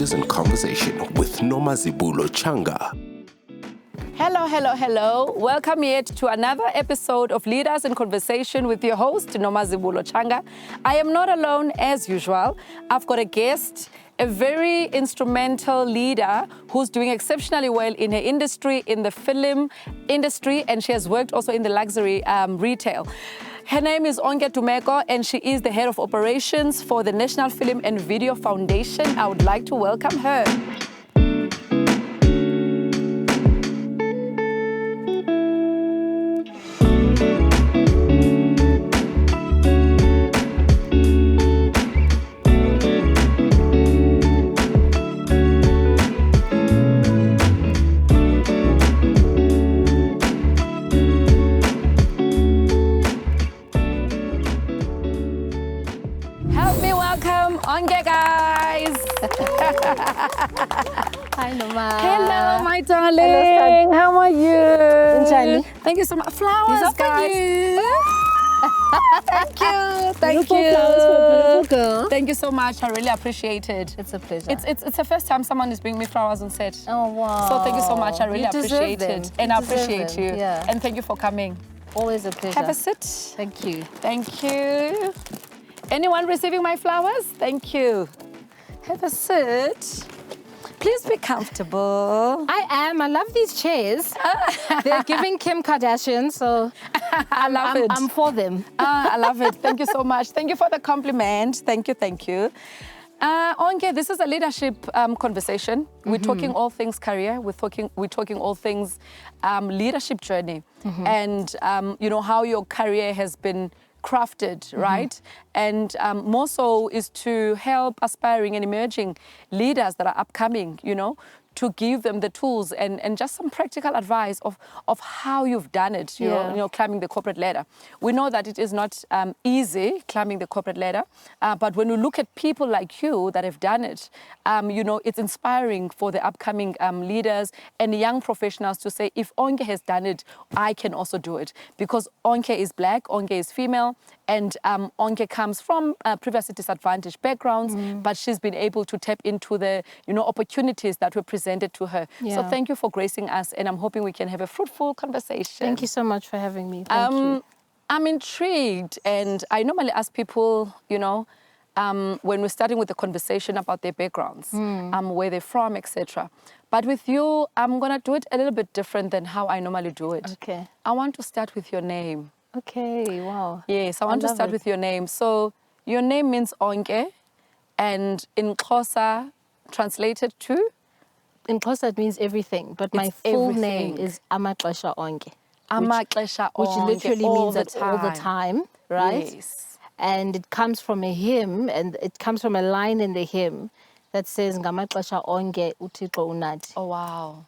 Leaders in Conversation with Nomazibulo Tshanga. Hello. Welcome yet to another episode of Leaders in Conversation with your host, Nomazibulo Tshanga. I am not alone as usual. I've got a guest, a very instrumental leader who's doing exceptionally well in her industry, in the film industry, and she has worked also in the luxury retail. Her name is Onke Dumeko, and she is the head of operations for the National Film and Video Foundation. I would like to welcome her. Onke, guys. Hi, Noma. Hello, my darling. Hello, how are you? Enjoy. Thank you so much. Flowers, guys. Thank you. Beautiful flowers for a beautiful girl. Thank you so much. I really appreciate it. It's a pleasure. It's the first time someone is bringing me flowers on set. Oh, wow. So thank you so much. I really appreciate them. it. And I appreciate you. Yeah. And thank you for coming. Always a pleasure. Have a sit. Thank you. Thank you. Anyone receiving my flowers? Thank you. Have a sit. Please be comfortable. I am. I love these chairs. They're giving Kim Kardashian, so I love it. I'm for them. I love it. Thank you so much. Thank you for the compliment. Thank you. Onke, this is a leadership conversation. We're talking all things career. We're talking all things leadership journey, and how your career has been crafted, right? And more so is to help aspiring and emerging leaders that are upcoming, to give them the tools and just some practical advice of how you've done it, you know, climbing the corporate ladder. We know that it is not easy climbing the corporate ladder, but when we look at people like you that have done it, it's inspiring for the upcoming leaders and young professionals to say, if Onke has done it, I can also do it. Because Onke is black, Onke is female, and Onke comes from previously disadvantaged backgrounds, but she's been able to tap into the opportunities that were presented to her. So thank you for gracing us, and I'm hoping we can have a fruitful conversation. Thank you so much for having me. Thank you. I'm intrigued, and I normally ask people, when we're starting with the conversation about their backgrounds, where they're from, etc. But with you, I'm gonna do it a little bit different than how I normally do it. Okay. I want to start with your name. Okay, wow. Yes, I want to start with your name. So your name means Onke, and in Xhosa, translated to? In Xhosa, it means everything, but my full name is Amaxesha Onke. Amaxesha Onke, which literally means that all the time, right? Yes. And it comes from a hymn, and it comes from a line in the hymn that says, Ngamaxesha Onke uThixo unathi. Oh, wow.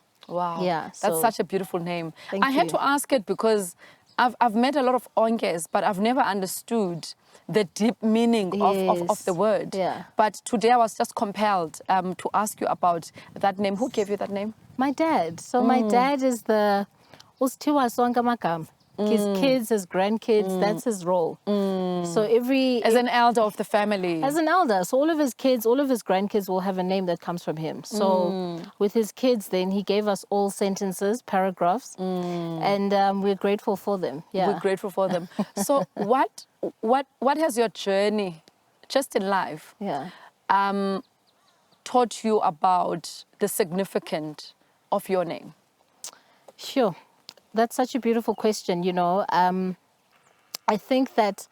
Yeah. That's such a beautiful name. Thank I had you. to ask it because I've met a lot of Onkes, but I've never understood the deep meaning of the word. Yeah. But today I was just compelled to ask you about that name. Who gave you that name? My dad. So my dad is the Usithiwa sonke amagama. His kids, his grandkids, that's his role. So As an elder of the family. As an elder. So all of his kids, all of his grandkids will have a name that comes from him. So with his kids then, he gave us all sentences, paragraphs, and we're grateful for them. Yeah. We're grateful for them. So what has your journey, just in life, taught you about the significance of your name? Sure. That's such a beautiful question, I think that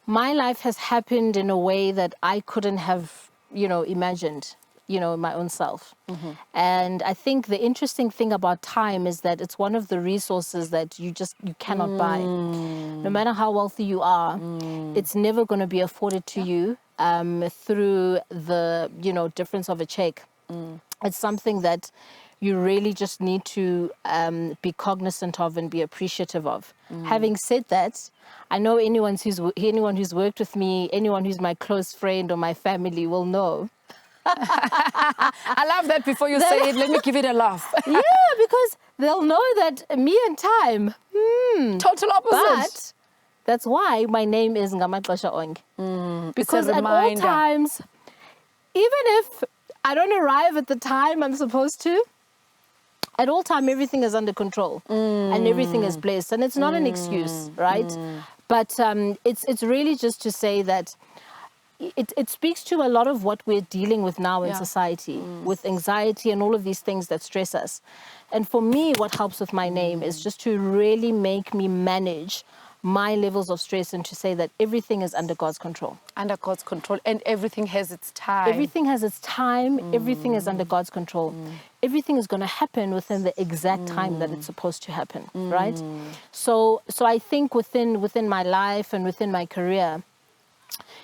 my life has happened in a way that I couldn't have, imagined, my own self. And I think the interesting thing about time is that it's one of the resources that you cannot buy. No matter how wealthy you are, it's never going to be afforded to you through the, difference of a check. It's something that you really just need to be cognizant of and be appreciative of. Having said that, I know anyone who's worked with me, anyone who's my close friend or my family will know. I love that before you say it, let me give it a laugh. Yeah, because they'll know that me and time, total opposite. But that's why my name is Ngamaxesha Onke. Because it's a at all reminder. times, even if I don't arrive at the time I'm supposed to. At all time, everything is under control and everything is blessed. And it's not an excuse, right? But it's really just to say that it speaks to a lot of what we're dealing with now in society, with anxiety and all of these things that stress us. And for me, what helps with my name is just to really make me manage my levels of stress and to say that everything is under God's control. Under God's control, and everything has its time. Everything has its time. Everything is under God's control. Everything is going to happen within the exact time that it's supposed to happen, right? So I think within my life and within my career,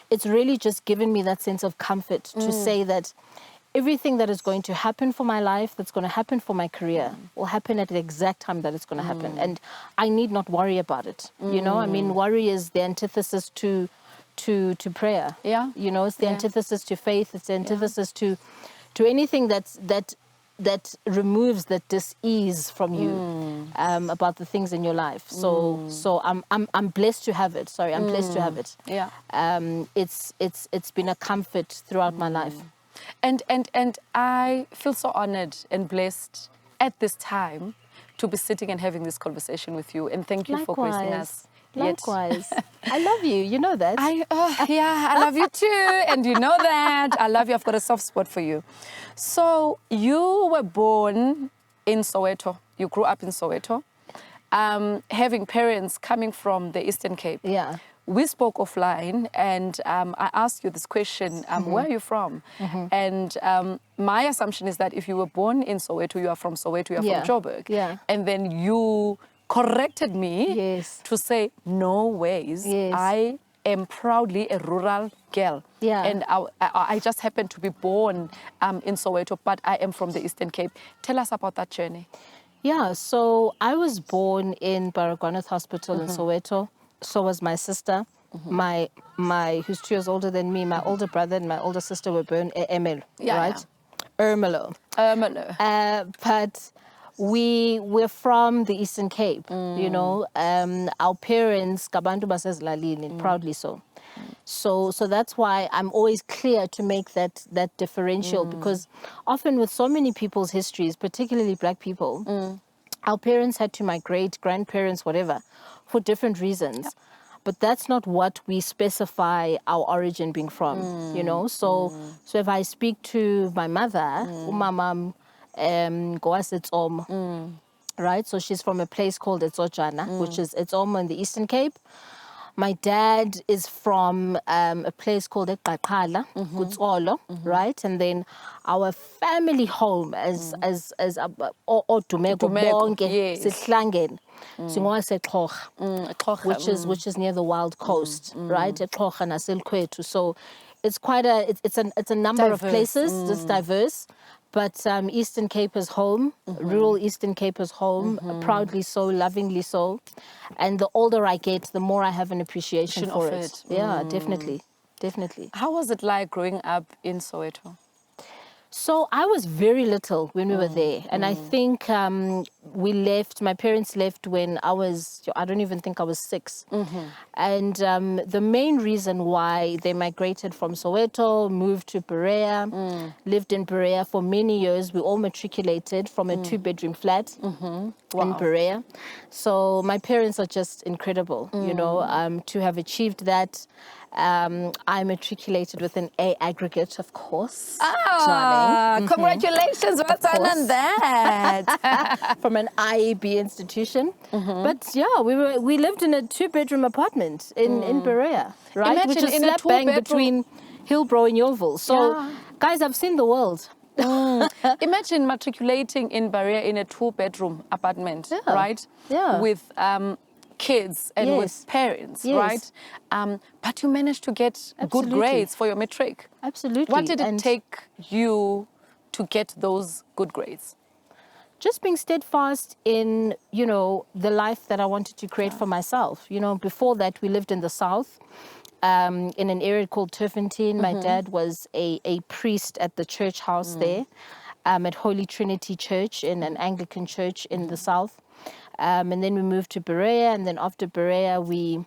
it's really just given me that sense of comfort to say that everything that is going to happen for my life, that's going to happen for my career, will happen at the exact time that it's going to happen. And I need not worry about it. You know, I mean, worry is the antithesis to prayer. Yeah. You know, it's the antithesis to faith. It's the antithesis to anything that removes that dis-ease from you about the things in your life. So I'm blessed to have it. Sorry, I'm blessed to have it. Yeah. It's been a comfort throughout my life. And I feel so honored and blessed at this time to be sitting and having this conversation with you. And thank you for gracing us. Likewise. I love you. You know that. I love you too. And you know that. I love you. I've got a soft spot for you. So you were born in Soweto. You grew up in Soweto. Having parents coming from the Eastern Cape. Yeah. We spoke offline, and I asked you this question, where are you from? And my assumption is that if you were born in Soweto, you are from Soweto, you are from Joburg. Yeah. And then you corrected me to say, no ways, I am proudly a rural girl. Yeah. And I just happened to be born in Soweto, but I am from the Eastern Cape. Tell us about that journey. Yeah, so I was born in Baragwanath Hospital in Soweto. So was my sister. My who's 2 years older than me. My older brother and my older sister were born at Emel, right? Ermelo. But we're from the Eastern Cape, you know. Our parents, Kabantu Basezlalini, proudly so. So that's why I'm always clear to make that differential, because often with so many people's histories, particularly Black people, our parents had to migrate, grandparents, whatever, for different reasons. But that's not what we specify our origin being from, you know. So if I speak to my mother, umamam Goasetsom, right? So she's from a place called Etsojana, which is Etsomo in the Eastern Cape. My dad is from a place called Ekaqala, Kutsolo, right? And then our family home as Dumeko bonke Sihlangen, Singwasekhoga, which is near the Wild Coast, right? Ekhoga naselkwetu. So it's quite it's a number of places. It's diverse. But Eastern Cape is home, rural Eastern Cape is home, proudly so, lovingly so. And the older I get, the more I have an appreciation for it. Yeah, definitely. How was it like growing up in Soweto? So I was very little when we were there. And I think my parents left when I don't even think I was 6. And the main reason why they migrated from Soweto, moved to Berea, lived in Berea for many years. We all matriculated from a 2-bedroom flat in Berea. So my parents are just incredible, you know, to have achieved that. I matriculated with an A aggregate, of course. Congratulations, what's on that? From an IEB institution. But yeah, we lived in a 2-bedroom apartment in Berea, right? Imagine which is in a slap bang 2-bedroom between Hillbrow and Yeovil. So, guys, I've seen the world. Imagine matriculating in Berea in a 2-bedroom apartment, right? Yeah. With kids and with parents, right? But you managed to get good grades for your matric. Absolutely. What did it take you to get those good grades? Just being steadfast in, you know, the life that I wanted to create for myself. You know, before that, we lived in the South, in an area called Turfentine. My dad was a priest at the church house there, at Holy Trinity Church, in an Anglican church in the South. And then we moved to Berea, and then after Berea, we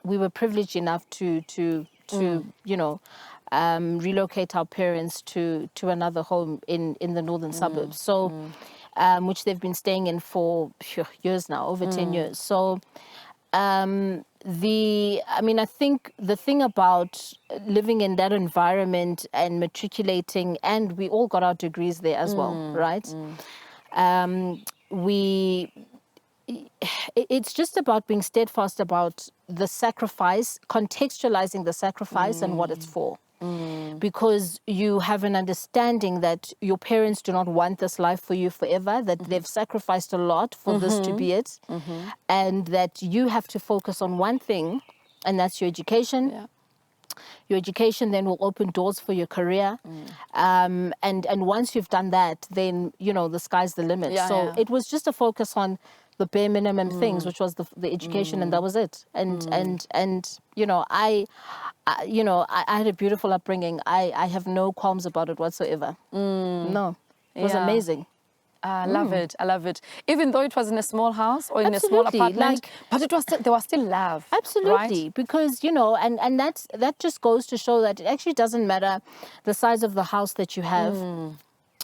were privileged enough to you know, relocate our parents to another home in the northern suburbs. So, which they've been staying in for years now, over 10 years. So, I think the thing about living in that environment and matriculating, and we all got our degrees there as well, right? It's just about being steadfast about the sacrifice, contextualizing the sacrifice and what it's for. Because you have an understanding that your parents do not want this life for you forever, that they've sacrificed a lot for this to be it, and that you have to focus on one thing, and that's your education. Yeah. Your education then will open doors for your career. And once you've done that, then, the sky's the limit. So it was just a focus on the bare minimum things, which was the education, and that was it. And I had a beautiful upbringing. I have no qualms about it whatsoever. No, it was amazing. I love it. I love it. Even though it was in a small house or in a small Absolutely, apartment, but it was there was still love. Absolutely, right? because and that just goes to show that it actually doesn't matter the size of the house that you have.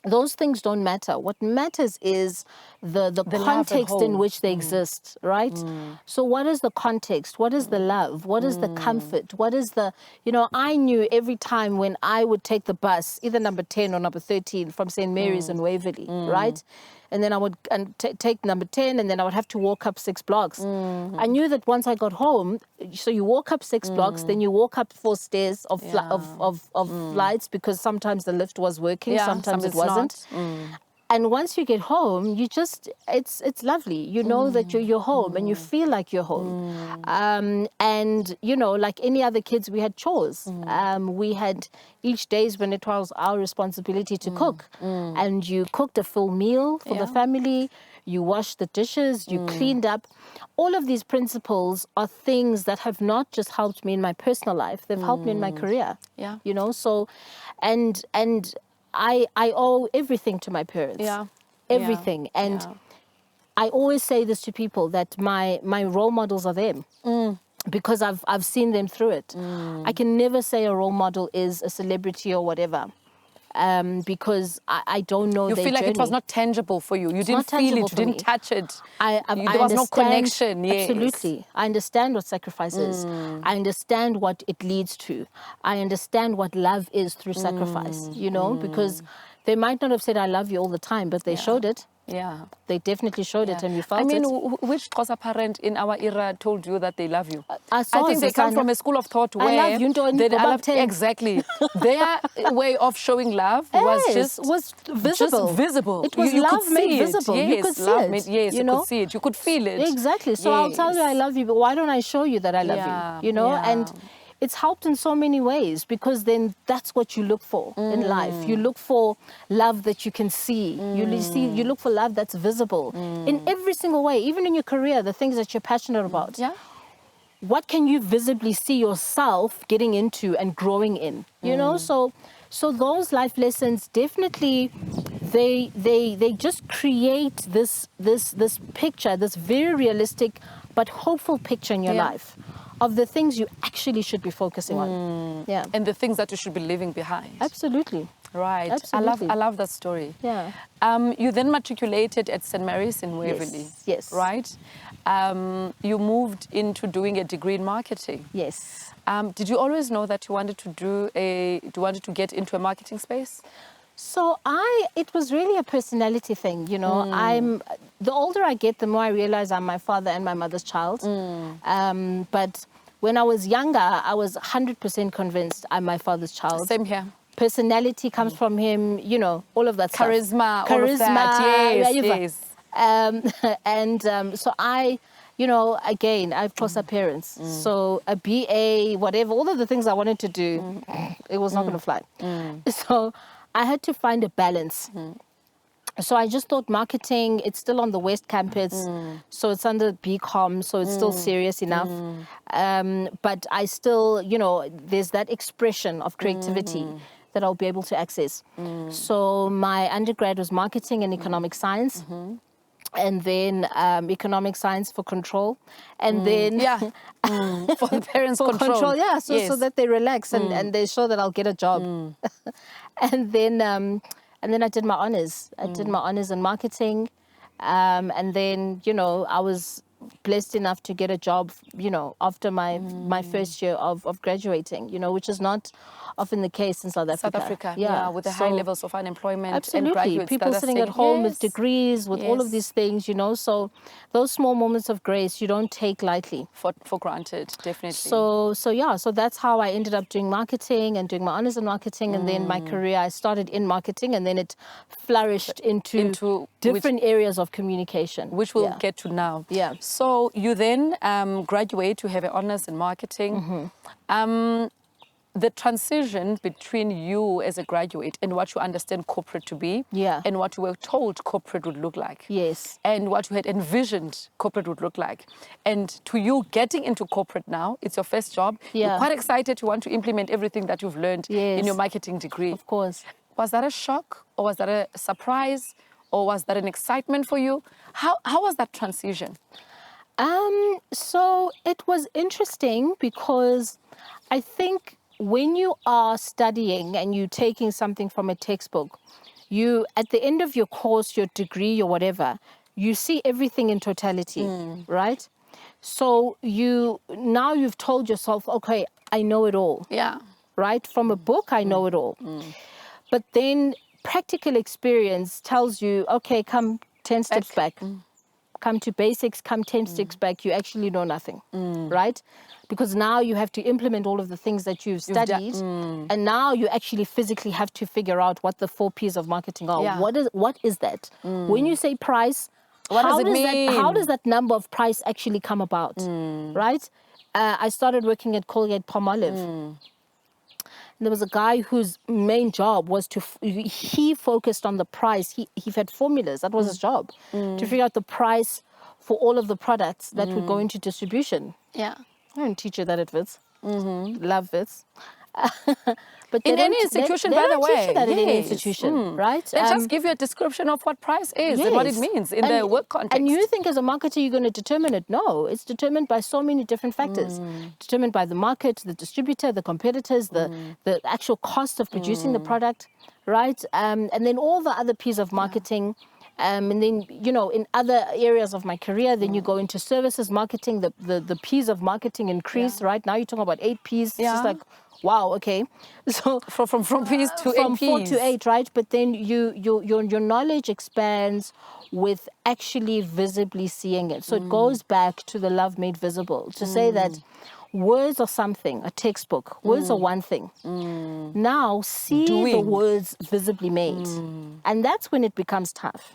Those things don't matter. What matters is the context in which they exist, right? So what is the context? What is the love? What is the comfort? What is the, I knew every time when I would take the bus, either number 10 or number 13 from St. Mary's in Waverley, right? And then I would take number 10, and then I would have to walk up 6 blocks. I knew that once I got home, so you walk up 6 blocks, then you walk up 4 stairs of flights, because sometimes the lift was working, sometimes it wasn't. And once you get home, you just, it's lovely. You know that you're home, and you feel like you're home. And, like any other kids, we had chores. We had each days when it was our responsibility to cook. And you cooked a full meal for the family. You washed the dishes, you cleaned up. All of these principles are things that have not just helped me in my personal life, they've helped me in my career. Yeah. So, and I owe everything to my parents. Yeah. Everything. And I always say this to people, that my role models are them. Because I've seen them through it. I can never say a role model is a celebrity or whatever. Because I don't know their You feel like journey. it was not tangible for you. You didn't feel it. You didn't touch it. There was no connection. Yes. Absolutely. I understand what sacrifice is. I understand what it leads to. I understand what love is through sacrifice, because they might not have said, I love you all the time, but they showed it. Yeah. They definitely showed it, and we felt I mean, it. which Xhosa parent in our era told you that they love you? I think they come from a school of thought where I love you, exactly. Their way of showing love was visible. Just visible. It was you love could made see visible. It. You could see it. Yes, you could see it. You could feel it. Exactly. So I'll tell you I love you, but why don't I show you that I love you? And it's helped in so many ways, because then that's what you look for in life. You look for love that you can see. You look for love that's visible in every single way, even in your career, the things that you're passionate about. Yeah. What can you visibly see yourself getting into and growing in? So those life lessons definitely they just create this picture, this very realistic but hopeful picture in your life of the things you actually should be focusing on. Yeah. And the things that you should be leaving behind. Absolutely. Right. Absolutely. I love that story. Yeah. You then matriculated at St. Mary's in Waverley. Yes. Right? You moved into doing a degree in marketing. Yes. Did you always know that you wanted to get into a marketing space? So it was really a personality thing, the older I get, the more I realize I'm my father and my mother's child. But when I was younger, I was 100% convinced I'm my father's child. Same here. Personality comes from him, all of that Charisma, stuff. all of that. Yes. So I, again, I have Xhosa parents. So a BA, whatever, all of the things I wanted to do, it was not going to fly. So I had to find a balance. So I just thought marketing, it's still on the West Campus, so it's under BCom, so it's still serious enough. But I still, there's that expression of creativity that I'll be able to access. So my undergrad was marketing and economic science. and then economic science for control, and then for the parents' for control. yeah, so Yes. so that they relax and they're sure that I'll get a job. and then I did my honors. I did my honors in marketing, and then I was blessed enough to get a job, after my first year of graduating, which is not often the case in South Africa. South Africa, yeah, with the high levels of unemployment and Absolutely. graduates People that are sitting saying, at home with yes, degrees, with all of yes, these things, so those small moments of grace you don't take lightly. for granted, definitely. So that's how I ended up doing marketing and doing my honors in marketing, and then my career, I started in marketing, and then it flourished into different areas of communication, which we'll get to now. Yeah. So you then graduate, you have an honors in marketing. The transition between you as a graduate and what you understand corporate to be, and what you were told corporate would look like, yes, and what you had envisioned corporate would look like, and to you getting into corporate now, it's your first job. You're quite excited. You want to implement everything that you've learned in your marketing degree. Of course. Was that a shock, or was that a surprise, or was that an excitement for you? How was that transition? So it was interesting because I think when you are studying and you're taking something from a textbook, you, at the end of your course, your degree or whatever, you see everything in totality, right? So you've told yourself, okay, I know it all. Yeah. Right? From a book, I know it all. But then practical experience tells you, okay, come 10 steps back. Come to basics, come 10 steps back, you actually know nothing, right? Because now you have to implement all of the things that you've studied, and now you actually physically have to figure out what the 4 P's of marketing are. Yeah. What is that? When you say price, What does it mean? how does that number of price actually come about, right? I started working at Colgate-Palmolive. There was a guy whose main job was he focused on the price. He had formulas. That was his job, to figure out the price for all of the products that would go into distribution. Yeah. I don't teach you that at Wits. Love Wits. But in any institution, they by the don't teach way. you that in any institution, right? They just give you a description of what price is and what it means in the work context. And you think as a marketer you're going to determine it. No, it's determined by so many different factors. Determined by the market, the distributor, the competitors, the actual cost of producing the product, right? And then all the other P's of marketing. And then, in other areas of my career, then you go into services marketing, the P's of marketing increase, right? Now you're talking about 8 P's. It's just like, wow, okay. So from P's to 8 P's. From 4 to 8, right? But then your knowledge expands with actually visibly seeing it. So it goes back to the love made visible, to say that words are something, a textbook. Words are one thing. Now see the words visibly made. And that's when it becomes tough.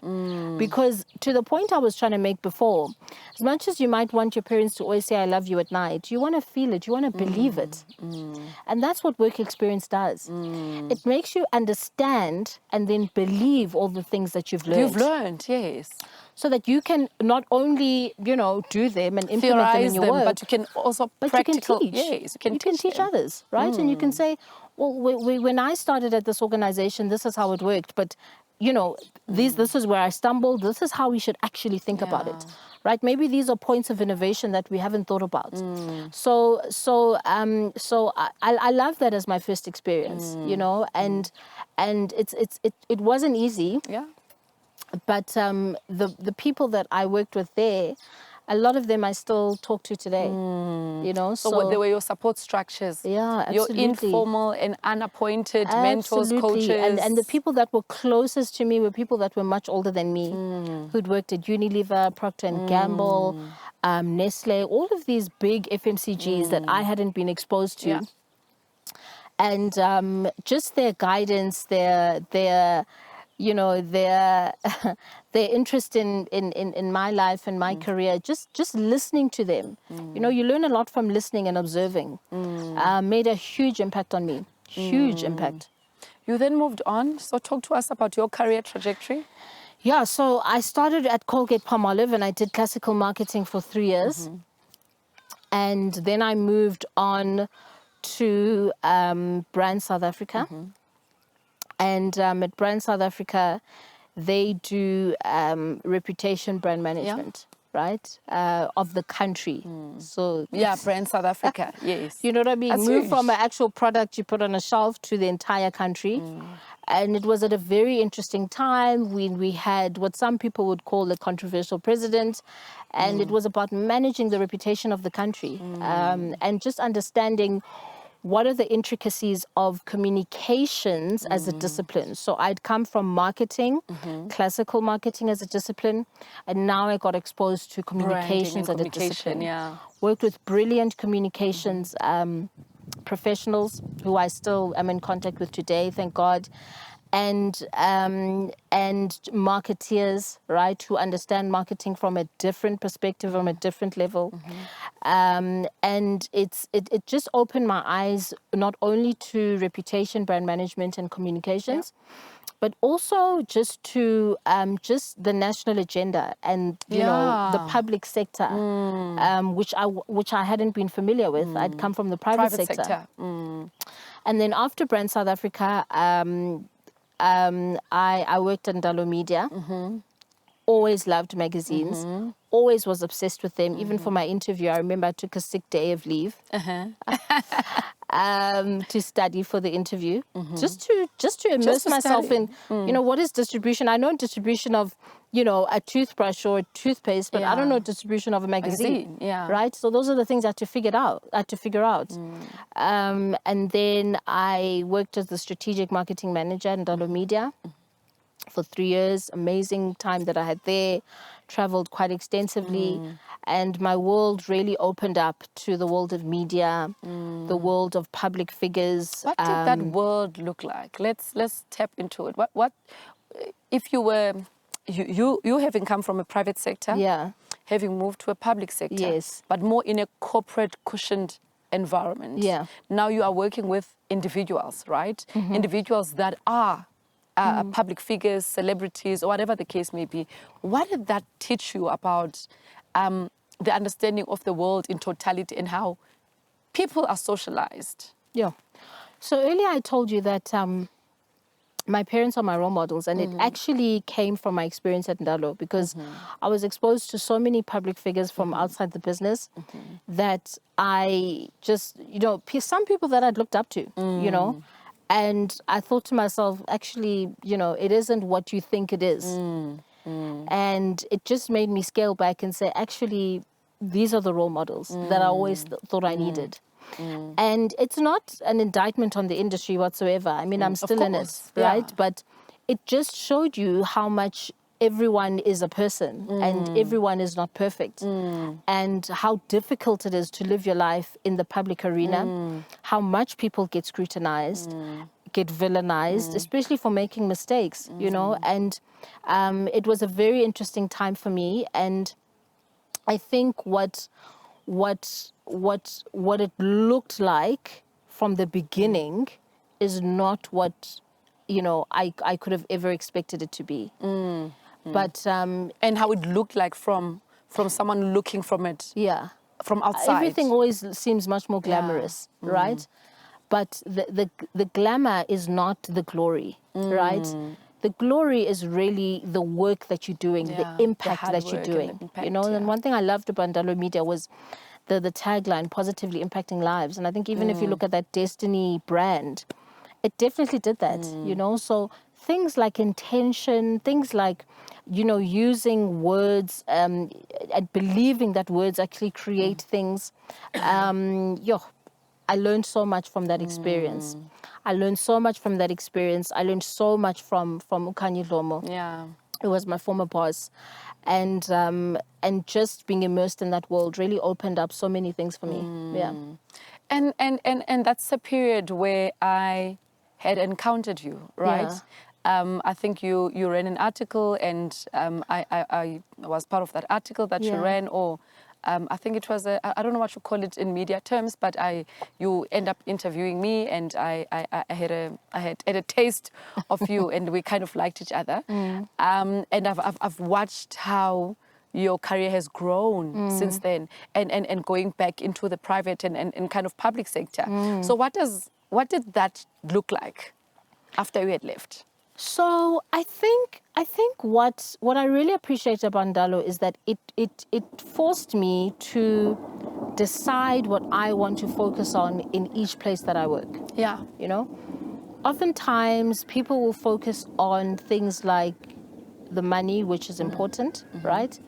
Because to the point I was trying to make before, as much as you might want your parents to always say, I love you at night, you want to feel it, you want to believe it. And that's what work experience does. It makes you understand and then believe all the things that you've learned. You've learned, yes. So that you can not only, do them and implement them in your work, but you can also practical. You can teach. Yes, you can teach others, right? And you can say, well, when I started at this organization, this is how it worked. But, this is where I stumbled. This is how we should actually think about it, right? Maybe these are points of innovation that we haven't thought about. So I love that as my first experience, and it wasn't easy. Yeah. But the people that I worked with there, a lot of them I still talk to today, So they were your support structures. Yeah, absolutely. Your informal and unappointed mentors, coaches. And the people that were closest to me were people that were much older than me, who'd worked at Unilever, Procter & Gamble, Nestle, all of these big FMCGs that I hadn't been exposed to. Yeah. And just their guidance, their interest in my life and my career, just listening to them. You learn a lot from listening and observing. Made a huge impact on me. Huge impact. You then moved on. So talk to us about your career trajectory. Yeah, so I started at Colgate-Palmolive and I did classical marketing for 3 years. And then I moved on to Brand South Africa. And at Brand South Africa, they do reputation brand management, right, of the country. So Yeah, brand South Africa, yes. you know what I mean? That's Move huge. from an actual product you put on a shelf to the entire country. And it was at a very interesting time when we had what some people would call a controversial president. And it was about managing the reputation of the country and just understanding what are the intricacies of communications as a discipline. So I'd come from marketing, classical marketing as a discipline, and now I got exposed to communications as a discipline. Yeah. Worked with brilliant communications professionals who I still am in contact with today, thank God, and marketeers, right, who understand marketing from a different perspective, from a different level. And it just opened my eyes not only to reputation, brand management, and communications, but also just to just the national agenda and you know the public sector, which I hadn't been familiar with. I'd come from the private sector. And then after Brand South Africa, I worked at Ndalo Media. Always loved magazines. Always was obsessed with them. Even for my interview, I remember I took a sick day of leave to study for the interview, just to immerse myself in, you know, what is distribution. I know distribution of, you know, a toothbrush or a toothpaste, but I don't know distribution of a magazine. Right. So those are the things I had to figure out. And then I worked as the strategic marketing manager at Ndalo Media for 3 years. Amazing time that I had there. Traveled quite extensively, and my world really opened up to the world of media, the world of public figures. What did that world look like? Let's tap into it. What if you were you having come from a private sector, having moved to a public sector, but more in a corporate cushioned environment. Now you are working with individuals, right? Individuals that are public figures, celebrities, or whatever the case may be. What did that teach you about the understanding of the world in totality and how people are socialized? So earlier I told you that my parents are my role models, and it actually came from my experience at Ndalo, because I was exposed to so many public figures from outside the business that I just, you know, some people that I'd looked up to, you know. And I thought to myself, actually, you know, it isn't what you think it is. And it just made me scale back and say, actually, these are the role models that I always thought I needed. And it's not an indictment on the industry whatsoever. I mean, I'm still in it, right? But it just showed you how much everyone is a person and everyone is not perfect, and how difficult it is to live your life in the public arena, how much people get scrutinized, get villainized, especially for making mistakes, you know. And it was a very interesting time for me, and I think what it looked like from the beginning is not what, you know, I could have ever expected it to be. But and how it looked like from someone looking from it, from outside. Everything always seems much more glamorous, right? But the glamour is not the glory, right? The glory is really the work that you're doing, the impact that you're doing. You know, and one thing I loved about Ndalo Media was the tagline, positively impacting lives. And I think even if you look at that Destiny brand, it definitely did that, you know. So things like intention, things like, you know, using words and believing that words actually create things. I learned so much from that experience. I learned so much from Ukanye Lomo. Who was my former boss. And just being immersed in that world really opened up so many things for me. And that's a period where I had encountered you, right? I think you ran an article, and I was part of that article that you ran, or I think it was I don't know what you call it in media terms, but you end up interviewing me, and I had a taste of you, and we kind of liked each other. And I've watched how your career has grown since then, and going back into the private and kind of public sector. So what did that look like after you had left? So I think what I really appreciate about Ndalo is that it forced me to decide what I want to focus on in each place that I work. Yeah. You know, oftentimes people will focus on things like the money, which is important, right?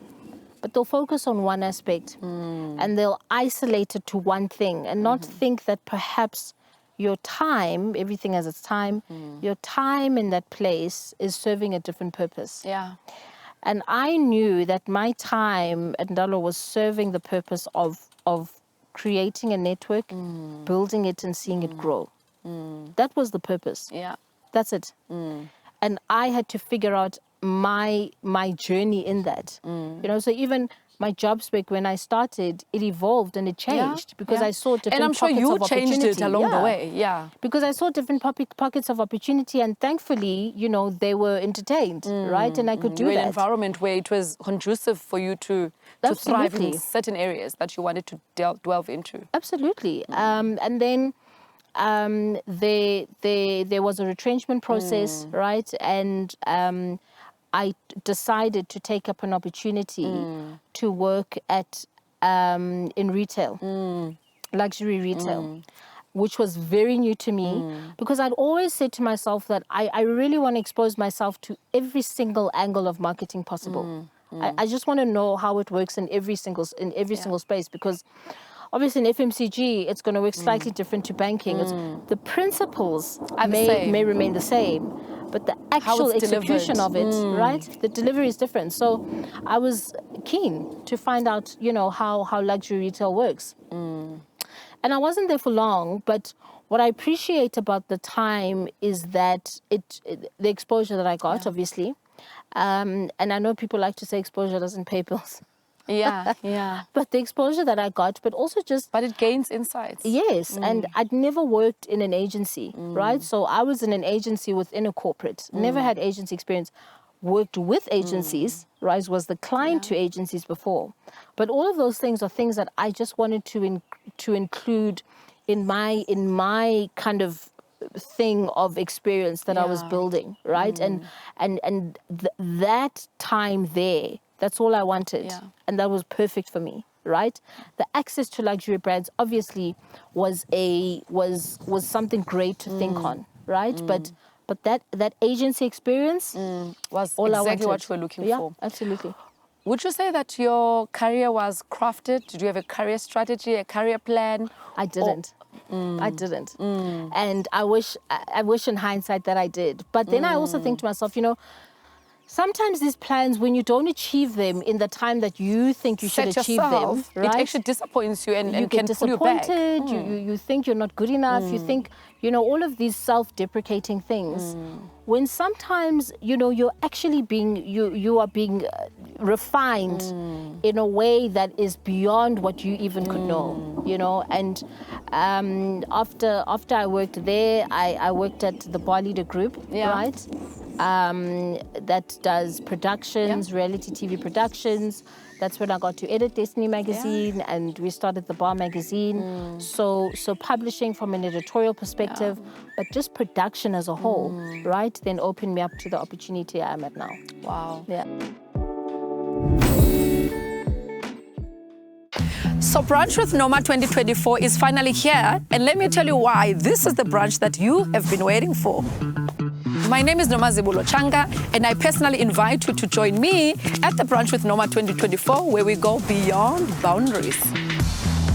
But they'll focus on one aspect and they'll isolate it to one thing and not think that perhaps your time, everything has its time, your time in that place is serving a different purpose. Yeah. And I knew that my time at Ndalo was serving the purpose of creating a network, building it and seeing it grow. That was the purpose. Yeah. That's it. And I had to figure out my journey in that. You know, so even my job spec, when I started, it evolved and it changed because I saw different and I'm sure pockets you of changed opportunity. it along the way. Yeah. Because I saw different pockets of opportunity, and thankfully, you know, they were entertained, right? And I could do You're in that. an environment where it was conducive for you to thrive in Absolutely. certain areas that you wanted to delve into. Absolutely. And then there was a retrenchment process, right? And I decided to take up an opportunity to work at in retail, luxury retail, which was very new to me because I'd always said to myself that I really want to expose myself to every single angle of marketing possible. I just want to know how it works in every single space, because obviously in FMCG it's going to work slightly different to banking. The principles may remain the same, but the actual execution of it, right? The delivery is different. So I was keen to find out, you know, how luxury retail works. And I wasn't there for long, but what I appreciate about the time is that the exposure that I got, obviously. And I know people like to say exposure doesn't pay bills. Yeah, yeah. But the exposure that I got, but also just... But it gains insights. Yes, and I'd never worked in an agency, right? So I was in an agency within a corporate, never had agency experience, worked with agencies, right? Was the client to agencies before. But all of those things are things that I just wanted to include in my kind of thing of experience that I was building, right? And that time there, that's all I wanted. Yeah. And that was perfect for me, right? The access to luxury brands obviously was something great to think on, right? But that agency experience was all exactly I wanted. what you were looking for. Yeah, absolutely. Would you say that your career was crafted? Did you have a career strategy, a career plan? I didn't. I didn't. And I wish in hindsight that I did. But then I also think to myself, you know, sometimes these plans, when you don't achieve them in the time that you think you should achieve them, right? It actually disappoints you and you can get pull you back. disappointed, you think you're not good enough, you think, you know, all of these self-deprecating things. When sometimes, you know, you're actually you are being refined in a way that is beyond what you even could know, you know. And after I worked there, I worked at the Bar Leader Group, right? That does productions, reality TV productions. That's when I got to edit Destiny magazine, and we started the Bar magazine. So publishing from an editorial perspective, but just production as a whole, right? Then opened me up to the opportunity I am at now. Wow. Yeah. So Brunch with Noma 2024 is finally here, and let me tell you why this is the brunch that you have been waiting for. My name is Nomazibulo Tshanga, and I personally invite you to join me at the Brunch with Noma 2024, where we go beyond boundaries.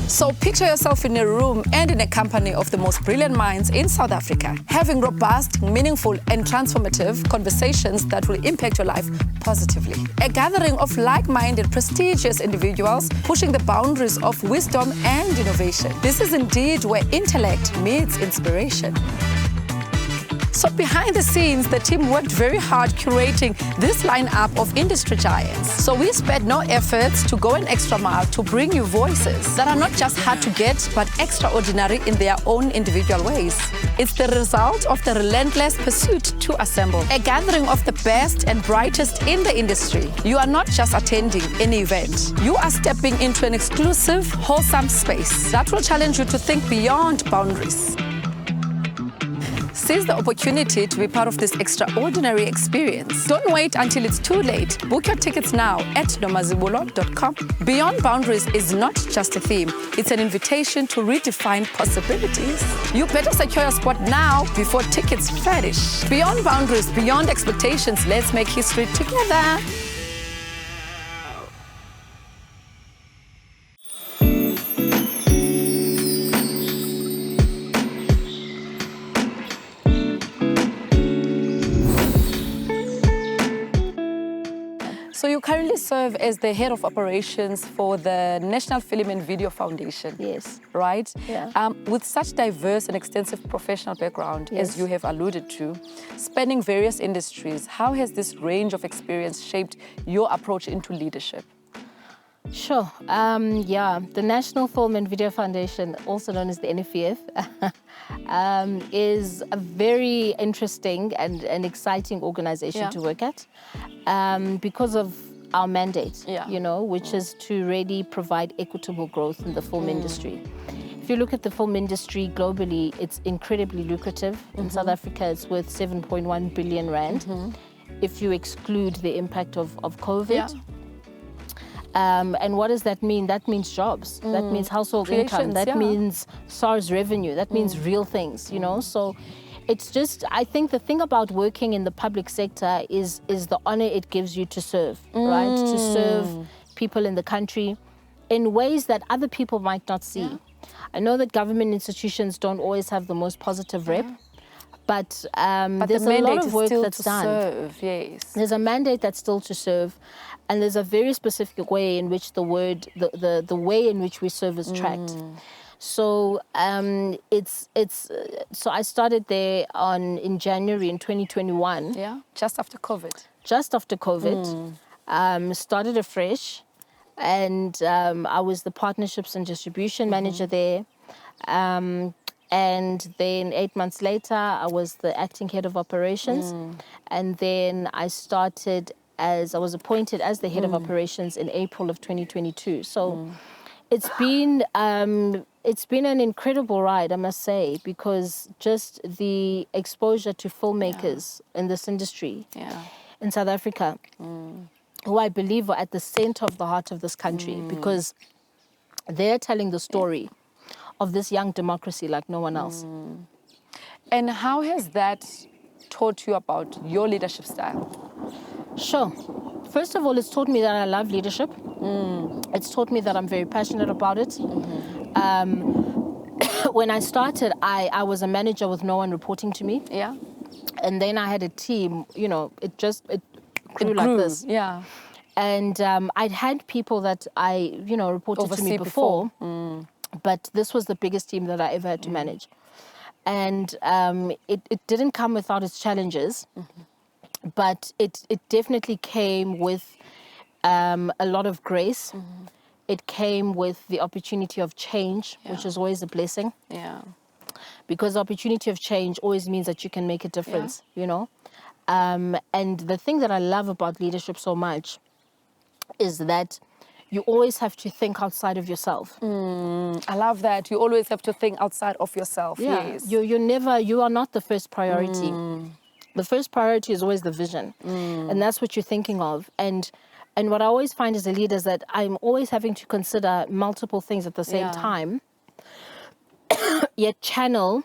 So picture yourself in a room and in a company of the most brilliant minds in South Africa, having robust, meaningful, and transformative conversations that will impact your life positively. A gathering of like-minded, prestigious individuals pushing the boundaries of wisdom and innovation. This is indeed where intellect meets inspiration. So behind the scenes, the team worked very hard curating this lineup of industry giants. So we spared no efforts to go an extra mile to bring you voices that are not just hard to get, but extraordinary in their own individual ways. It's the result of the relentless pursuit to assemble a gathering of the best and brightest in the industry. You are not just attending an event. You are stepping into an exclusive, wholesome space that will challenge you to think beyond boundaries. Seize the opportunity to be part of this extraordinary experience. Don't wait until it's too late. Book your tickets now at nomazibulo.com. Beyond Boundaries is not just a theme. It's an invitation to redefine possibilities. You better secure your spot now before tickets vanish. Beyond Boundaries, beyond expectations, let's make history together. So you currently serve as the head of operations for the National Film and Video Foundation. Yes. Right? Yeah. With such diverse and extensive professional background, Yes. as you have alluded to, spanning various industries, how has this range of experience shaped your approach into leadership? Sure. The National Film and Video Foundation, also known as the NFVF, is a very interesting and exciting organization Yeah. to work at because of our mandate, Yeah. which is to really provide equitable growth in the film industry. If you look at the film industry globally, it's incredibly lucrative. In South Africa, it's worth 7.1 billion rand. If you exclude the impact of COVID. Yeah. And what does that mean? That means jobs. That means household income. Creations, That yeah. means SARS revenue. That means real things, So it's just, I think the thing about working in the public sector is the honor it gives you to serve, right? To serve people in the country in ways that other people might not see. Yeah. I know that government institutions don't always have the most positive rep, but there's the a lot mandate of is work still that's to done. serve, yes. There's a mandate that's still to serve, and there's a very specific way in which the way in which we serve is tracked. So so I started there in January in 2021. Yeah, just after COVID. Just after COVID, started afresh, and I was the partnerships and distribution manager there. And then 8 months later, I was the acting head of operations. And then I was appointed as the head of operations in April of 2022. So it's been an incredible ride, I must say, because just the exposure to filmmakers in this industry in South Africa, who I believe are at the center of the heart of this country, because they're telling the story of this young democracy like no one else. And how has that taught you about your leadership style? Sure. First of all, it's taught me that I love leadership. It's taught me that I'm very passionate about it. When I started, I was a manager with no one reporting to me. Yeah. And then I had a team, it grew like this. Yeah. And I'd had people that I, reported to me Oversee before. But this was the biggest team that I ever had to manage. And it didn't come without its challenges, but it definitely came with a lot of grace. It came with the opportunity of change, which is always a blessing. Yeah. Because the opportunity of change always means that you can make a difference, And the thing that I love about leadership so much is that you always have to think outside of yourself. I love that. You always have to think outside of yourself. Yeah. Yes. You are not the first priority. The first priority is always the vision. And that's what you're thinking of. And what I always find as a leader is that I'm always having to consider multiple things at the same time, yet channel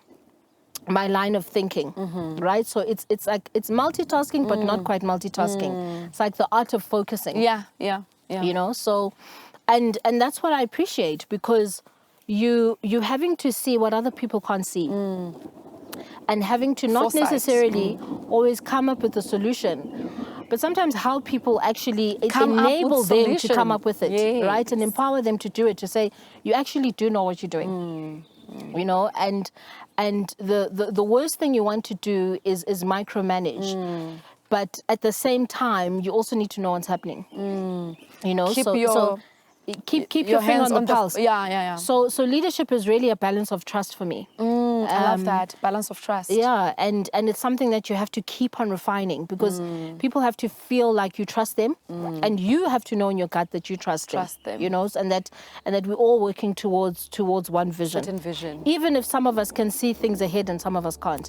my line of thinking, right? So it's multitasking, but not quite multitasking. It's like the art of focusing. Yeah. So and that's what I appreciate, because you having to see what other people can't see, and having to not Foresight. necessarily always come up with a solution, but sometimes how people actually Come up with enable them to solution. come up with it, Yes. right? And empower them to do it, to say, you actually do know what you're doing. And the worst thing you want to do is micromanage. But at the same time, you also need to know what's happening. Keep your finger hands on the pulse. Yeah. So leadership is really a balance of trust for me. I love that balance of trust. Yeah, and it's something that you have to keep on refining, because people have to feel like you trust them, and you have to know in your gut that you trust them. You know, and that we're all working towards one vision. Certain vision. Even if some of us can see things ahead and some of us can't.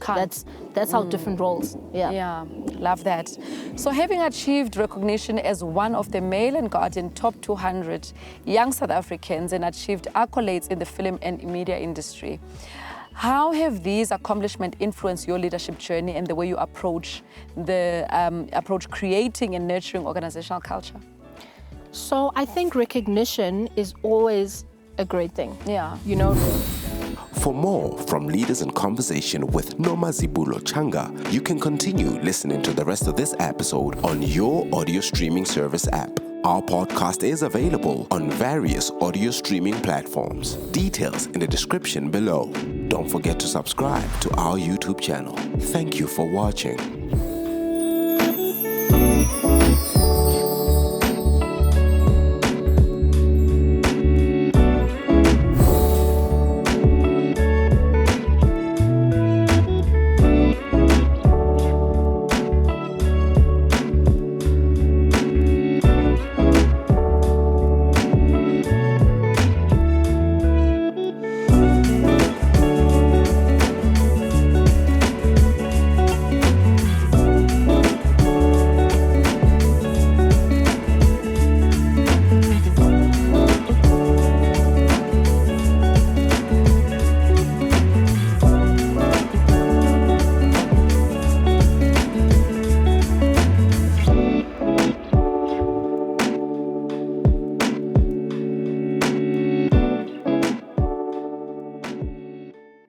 That's our different roles. Yeah. Yeah, love that. So having achieved recognition as one of the Mail and Guardian top 200 young South Africans and achieved accolades in the film and media industry, how have these accomplishments influenced your leadership journey and the way you approach creating and nurturing organizational culture? So I think recognition is always a great thing. Yeah. You know. For more from Leaders in Conversation with Nomazibulo Tshanga, you can continue listening to the rest of this episode on your audio streaming service app. Our podcast is available on various audio streaming platforms. Details in the description below. Don't forget to subscribe to our YouTube channel. Thank you for watching.